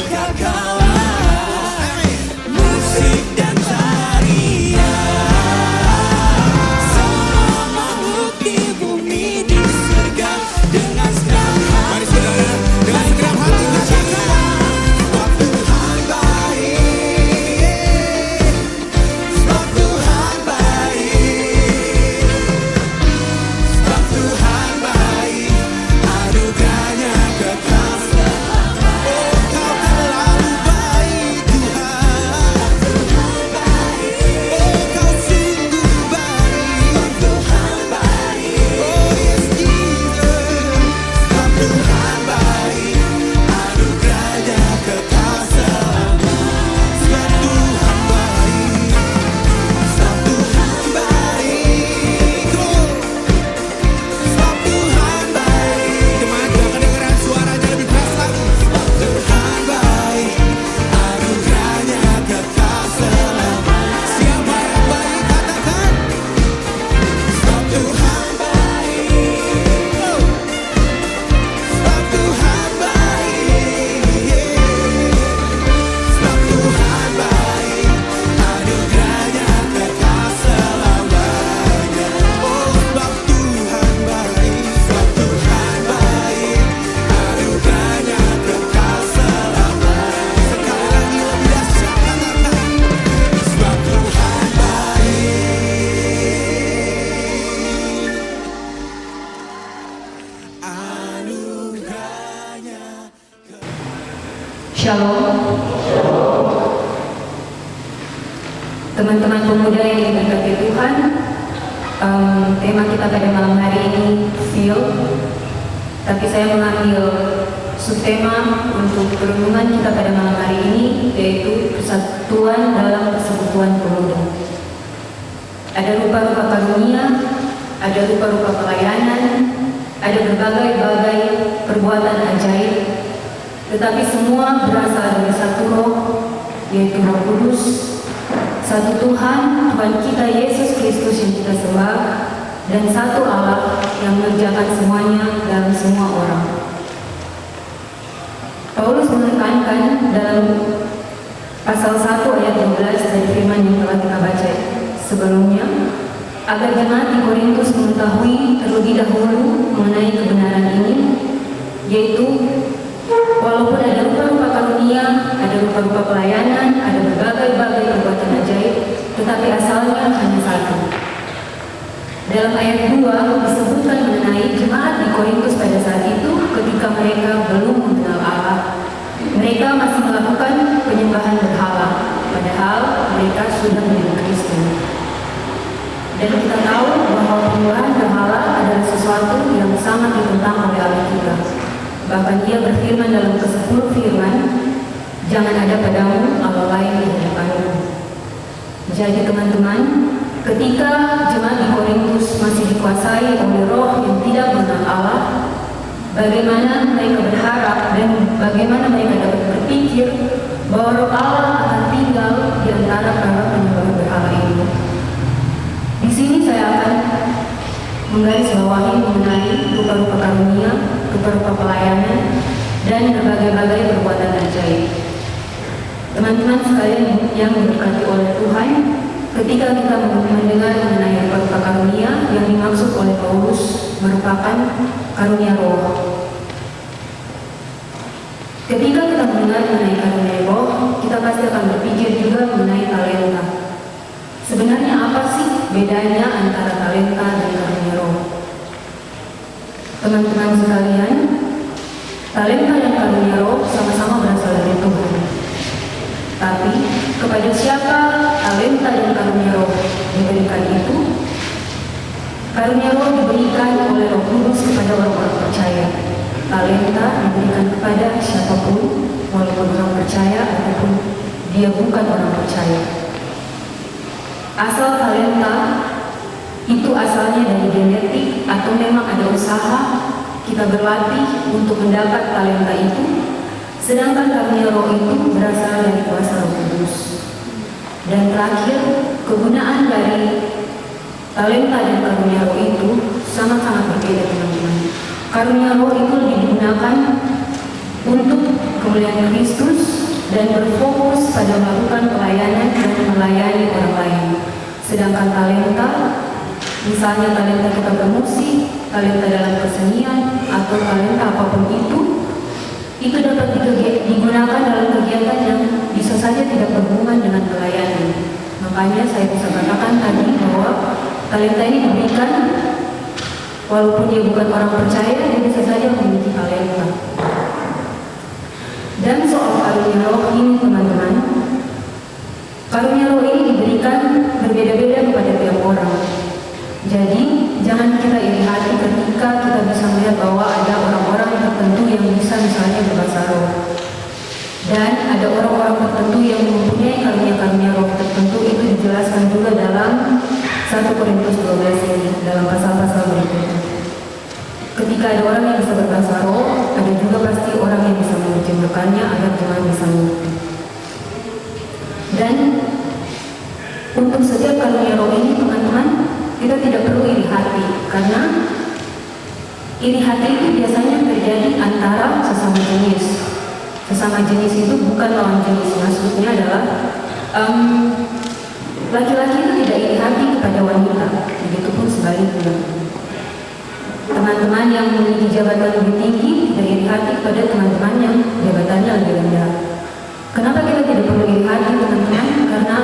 kekekalan, musik dan tarian, semua makhluk di bumi di surga dengan senang hati. Mari saudara, dengan segenap hati katakan, sebab Tuhan baik, sebab Tuhan baik, sebab Tuhan baik, anugerahnya kekal selamanya. oh kau terlalu baik Tuhan. Tuhan baik, Oh kau sungguh baik. Tuhan baik, Oh yes Jesus. sebab Tuhan baik, anugerahnya kekal selamanya. Sebab Tuhan baik. Sebab Tuhan baik, sebab Tuhan baik, Jemaat gak kedengeran suaranya lebih keras lagi. sebab Tuhan baik, anugerahnya kekal selamanya. Siapa yang baik katakan. Sebab Tuhan baik, sebab Tuhan baik, sebab Tuhan baik, anugerahnya kekal selamanya. Oh sebab Tuhan baik. Sebab Tuhan baik, anugerahnya kekal selamanya. Sekali lagi lebih dahsyat katakan. Sebab Tuhan baik, anugerahnya. Shalom. Teman-teman pemuda yang diberkati Tuhan, tema kita pada malam hari ini feel, tapi saya mengambil subtema untuk perenungan kita pada malam hari ini, yaitu persatuan dalam persekutuan pemuda. Ada rupa-rupa karunia, ada rupa-rupa pelayanan, ada berbagai-bagai perbuatan ajaib, tetapi semua berasal dari satu roh, yaitu Roh Kudus, satu Tuhan, Tuhan kita Yesus Kristus yang kita sembah, dan satu Allah yang mengerjakan semuanya dalam semua orang. Paulus menekankan dalam pasal 1 ayat 12 dari firman yang telah kita baca sebelumnya, agar jemaat di Korintus mengetahui terlebih dahulu mengenai kebenaran ini, yaitu walaupun ada rupa-rupa karunia, ada rupa-rupa pelayanan, ada berbagai-bagai perbuatan ajaib, tetapi asalnya hanya satu. Dalam ayat 2 disebutkan mengenai jemaat di Korintus pada saat itu ketika mereka belum mengenal Allah. Mereka masih melakukan penyembahan berhala, padahal mereka sudah menjadi Kristen. Dan kita tahu bahwa penyembahan berhala adalah sesuatu yang sangat ditentang oleh Allah kita. Bahkan Ia berfirman dalam ke-10 firman, jangan ada padamu Allah lain di hadapanmu. Jadi teman-teman, ketika jemaat di Korintus masih dikuasai oleh roh yang tidak mengenal Allah, bagaimana mereka berharap dan bagaimana mereka dapat berpikir bahwa roh Allah akan tinggal di antara para penyembah berhala ini. Di sini saya akan menggarisbawahi mengenai rupa-rupa karunia, rupa-rupa pelayanan, dan berbagai-bagai perbuatan ajaib. Teman-teman sekalian yang diberkati oleh Tuhan, ketika kita mendengar mengenai rupa-rupa karunia yang dimaksud oleh Paulus merupakan karunia roh. Ketika kita mendengar mengenai karunia roh, kita pasti akan berpikir juga mengenai talenta. Sebenarnya apa sih bedanya antara talenta dan karunia roh? Teman-teman sekalian, talenta dan karunia roh sama-sama berasal dari Tuhan. Tapi kepada siapa talenta dan karunia roh diberikan itu? Karunia roh diberikan oleh Roh Kudus kepada orang-orang percaya. Talenta diberikan kepada siapapun, walaupun orang percaya ataupun dia bukan orang percaya. Asal talenta itu asalnya dari genetik atau memang ada usaha kita berlatih untuk mendapat talenta itu, sedangkan karunia roh itu berasal dari kuasa Roh Kudus. Dan terakhir, kegunaan dari talenta dan karunia roh itu sangat-sangat berbeda teman-teman. Karunia roh itu digunakan untuk kemuliaan Kristus dan berfokus pada melakukan pelayanan dan melayani orang lain. Sedangkan talenta, misalnya talenta kita bermusik, talenta dalam kesenian, atau talenta apapun itu dapat digunakan dalam kegiatan yang bisa saja tidak berhubungan dengan pelayanan. Makanya saya bisa katakan tadi bahwa talenta ini diberikan walaupun dia bukan orang percaya, dia bisa saja memiliki talenta. Dan soal karunia roh ini teman-teman, karunia roh ini diberikan berbeda-beda kepada tiap orang. Jadi jangan kita iri hati ketika kita bisa melihat bahwa ada orang-orang tertentu yang bisa misalnya berbahasa roh, dan ada orang-orang tertentu yang mempunyai karunia-karunia roh tertentu. Itu dijelaskan juga dalam 1 Korintus 12 ini, dalam pasal-pasal berikutnya. Ketika ada orang yang bisa berbahasa roh, ada juga pasti orang yang bisa menerjemahkannya agar jemaat bisa mengerti. Dan untuk setiap karunia roh ini teman-teman, kita tidak perlu iri hati, karena iri hati itu biasanya terjadi antara sesama jenis. Sesama jenis itu bukan lawan jenis, maksudnya adalah laki-laki itu tidak iri hati kepada wanita, begitupun sebaliknya. Teman-teman yang memiliki jabatan lebih tinggi tidak iri hati kepada teman-teman yang jabatannya lebih rendah. Kenapa kita tidak perlu iri hati teman-teman? Karena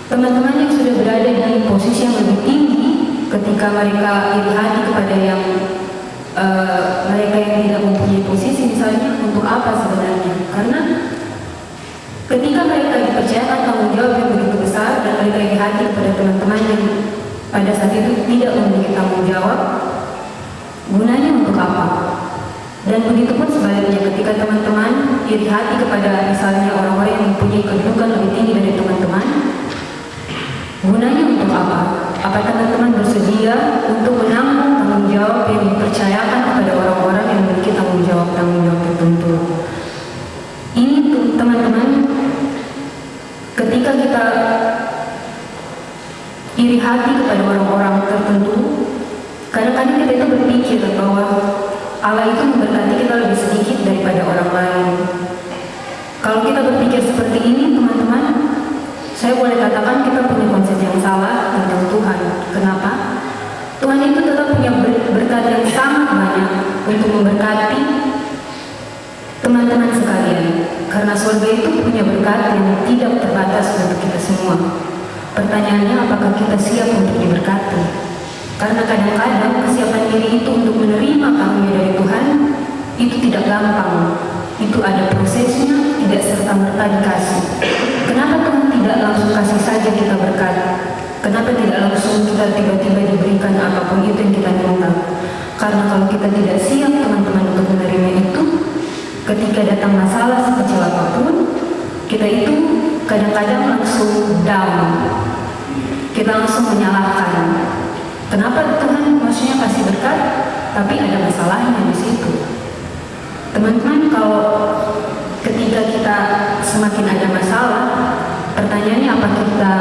teman-teman yang sudah berada di posisi yang lebih tinggi, ketika mereka iri hati kepada yang mereka yang tidak mempunyai posisi, misalnya, untuk apa sebenarnya? Karena ketika mereka dipercayakan tanggung jawab yang begitu besar dan mereka iri hati kepada teman-teman yang pada saat itu tidak memiliki tanggung jawab, gunanya untuk apa? Dan begitu pun sebaliknya, ketika teman-teman iri hati kepada misalnya orang-orang yang mempunyai kedudukan lebih tinggi dari teman-teman, gunanya untuk apa? Apa teman-teman bersedia untuk menanggung tanggung jawab yang dipercayakan kepada orang-orang yang memiliki tanggung jawab tertentu? Ini tuh teman-teman, ketika kita iri hati kepada orang-orang tertentu, kadang-kadang kita itu berpikir bahwa Allah itu memberkati kita lebih sedikit daripada orang lain. Kalau kita berpikir seperti ini teman-teman, saya boleh katakan kita punya konsep yang salah tentang Tuhan. Kenapa? Tuhan itu tetap punya berkat yang sangat banyak untuk memberkati teman-teman sekalian. Karena surga itu punya berkat yang tidak terbatas untuk kita semua. Pertanyaannya, apakah kita siap untuk diberkati? Karena kadang-kadang kesiapan diri itu untuk menerima karunia dari Tuhan itu tidak gampang. Itu ada prosesnya, tidak serta-merta dikasih. Kenapa Tuhan tidak langsung kasih saja kita berkat? Kenapa tidak langsung kita tiba-tiba diberikan apapun itu yang kita minta? Karena kalau kita tidak siap teman-teman untuk menerima itu, ketika datang masalah sekecil apapun, kita itu kadang-kadang langsung down. Kita langsung menyalahkan. Kenapa Tuhan maksudnya kasih berkat, tapi ada masalahnya di situ? Teman-teman, kalau ketika kita semakin ada masalah, pertanyaannya apa kita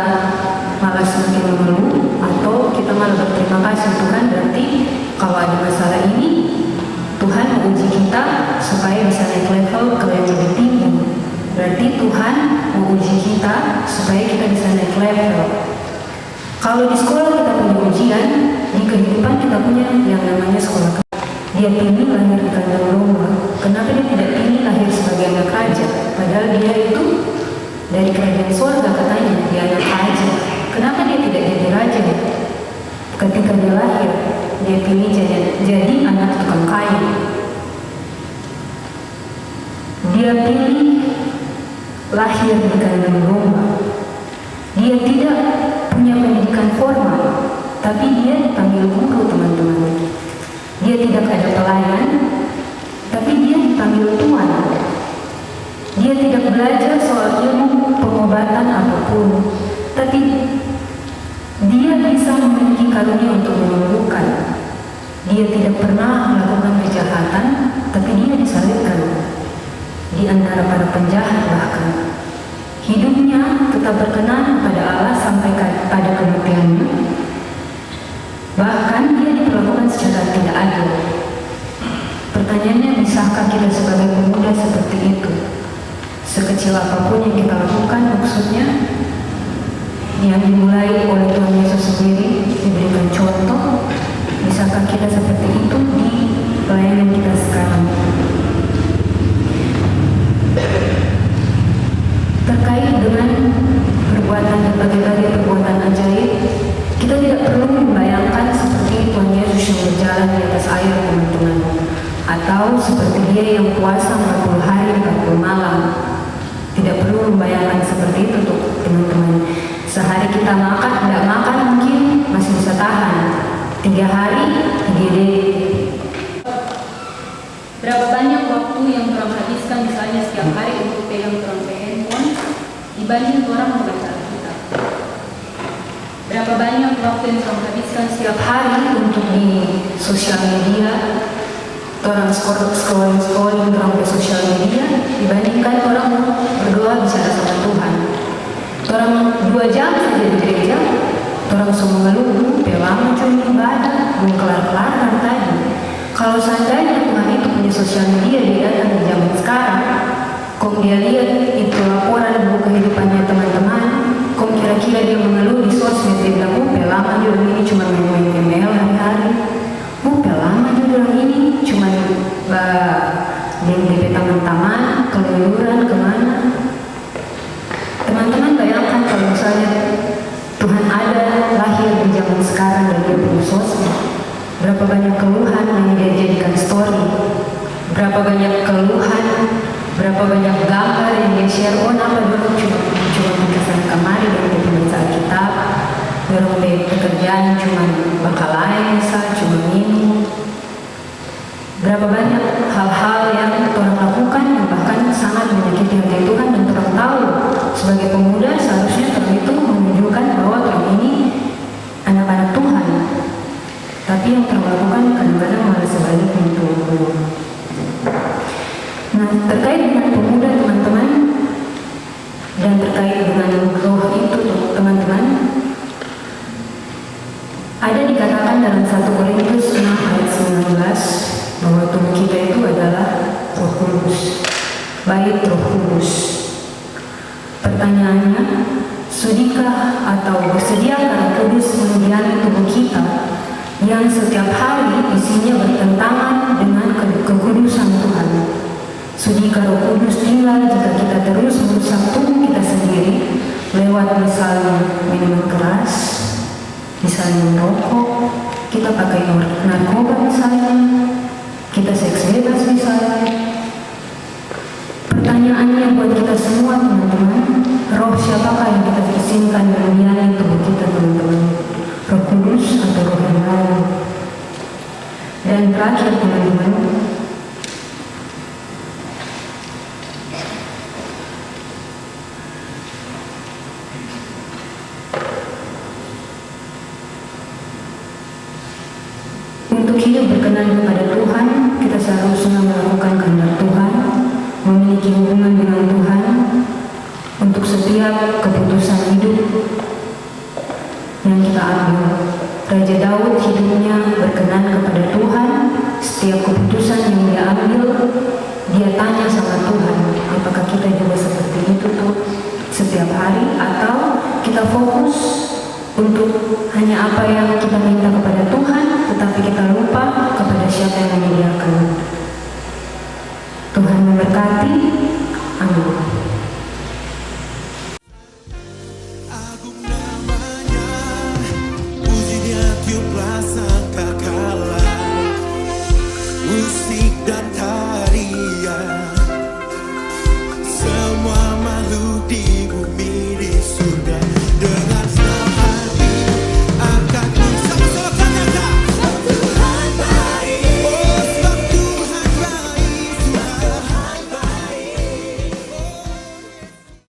malah semakin mengeluh atau kita malah berterima kasih? Tuhan, berarti kalau ada masalah ini, Tuhan menguji kita supaya bisa naik level ke yang lebih tinggi. Berarti Tuhan menguji kita supaya kita bisa naik level. Kalau di sekolah kita punya ujian, di kehidupan kita punya yang namanya sekolah. Dia pilih lahir di kandang domba. Kenapa dia tidak pilih lahir sebagai anak raja? Padahal dia itu dari kerajaan surga, katanya dia anak raja. Kenapa dia tidak jadi raja? Ketika dia lahir, dia pilih jadi anak tukang kayu. Dia pilih lahir di kandang domba. Dia tidak punya pendidikan formal, tapi dia dipanggil guru teman-teman. Dia tidak ada pelayan, tapi dia dipanggil tuan. Dia tidak belajar soal ilmu pengobatan apapun, tapi dia bisa memiliki karunia untuk menyembuhkan. Dia tidak pernah melakukan kejahatan, tapi dia disalibkan di antara para penjahat bahkan. Hidupnya tetap berkenan pada Allah sampai pada kematiannya. Bahkan dia diperlakukan secara tidak adil. Pertanyaannya, bisakah kita sebagai pemuda seperti itu? Sekecil apapun yang kita lakukan, maksudnya yang dimulai oleh Tuhan Yesus sendiri, diberikan contoh. Bisakah kita seperti itu di pelayanan kita sekarang? Terkait dengan perbuatan berbagai-bagai perbuatan ajaib, kita tidak perlu membayangkan seperti Tuhan Yesus yang berjalan di atas air, teman-teman, atau seperti Dia yang puasa 40 hari 40 malam. Tidak perlu membayangkan seperti itu tuh, teman-teman. Sehari kita makan, tidak makan mungkin masih bisa tahan. 3 hari, gede. Berapa banyak waktu yang orang habiskan misalnya setiap hari untuk pegang handphone dibanding orang membaca Alkitab? Berapa banyak waktu yang orang habiskan setiap hari untuk di sosial media, orang scrolling orang di sosial media dibandingkan orang berdoa bicara sama Tuhan. Orang 2 jam saja di gereja, orang semua mengeluh, lama cuma ibadah, belum kelar-kelar kan tadi. Kalau seandainya Tuhan itu punya sosial media, dia datang di zaman sekarang, kok dia lihat itu laporan buku kehidupannya teman-teman, kok kira-kira dia mengeluh di sosmed, dia bilang, lama juga ini cuma main email hari-hari, lama juga ini cuma di taman-taman, keluyuran kemana. Teman-teman bayangkan kalau misalnya Tuhan ada lahir di zaman sekarang dan dia punya sosmed, berapa banyak keluhan yang dia jadikan story, berapa banyak keluhan, berapa banyak gambar yang dia share. Nama dulu cuma kesan kemari dan dia membaca Alkitab, dorong pekerjaan cuma bakal lain, cuma minum. Berapa banyak hal-hal yang orang lakukan yang bahkan sangat menyakiti hati Tuhan, dan orang tahu sebagai pemuda seharusnya orang itu menunjukkan bahwa orang ini anak-anak Tuhan, tapi yang orang lakukan kadang-kadang malah sebaliknya itu. Nah, terkait dengan pemuda teman-teman dan terkait dengan roh itu teman-teman, ada dikatakan dalam 1 Korintus 6 ayat 19 bahwa tubuh kita itu adalah Roh Kudus, bait Roh Kudus. Pertanyaannya, sudikah atau bersediakah Roh Kudus mendiami tubuh kita yang setiap hari isinya bertentangan dengan kekudusan Tuhan? Sudikah Roh Kudus tinggal jika kita terus merusak tubuh kita sendiri lewat misalnya minuman keras, misalnya merokok, kita pakai narkoba misalnya, kita seks bebas misalnya? Pertanyaannya buat kita semua teman-teman, roh siapakah yang kita izinkan mendiami tubuh kita teman-teman? Roh Kudus atau roh yang lain? Dan terakhir teman-teman, untuk hidup berkenan kepada Tuhan, kita seharusnya melakukan kehendak Tuhan, memiliki hubungan dengan Tuhan untuk setiap keputusan hidup yang kita ambil. Raja Daud hidupnya berkenan kepada Tuhan. Setiap keputusan yang dia ambil, dia tanya sama Tuhan. Apakah kita juga seperti itu tuh setiap hari, atau kita fokus untuk hanya apa yang kita minta kepada Tuhan, tetapi kita lupa kepada siapa yang menyediakan?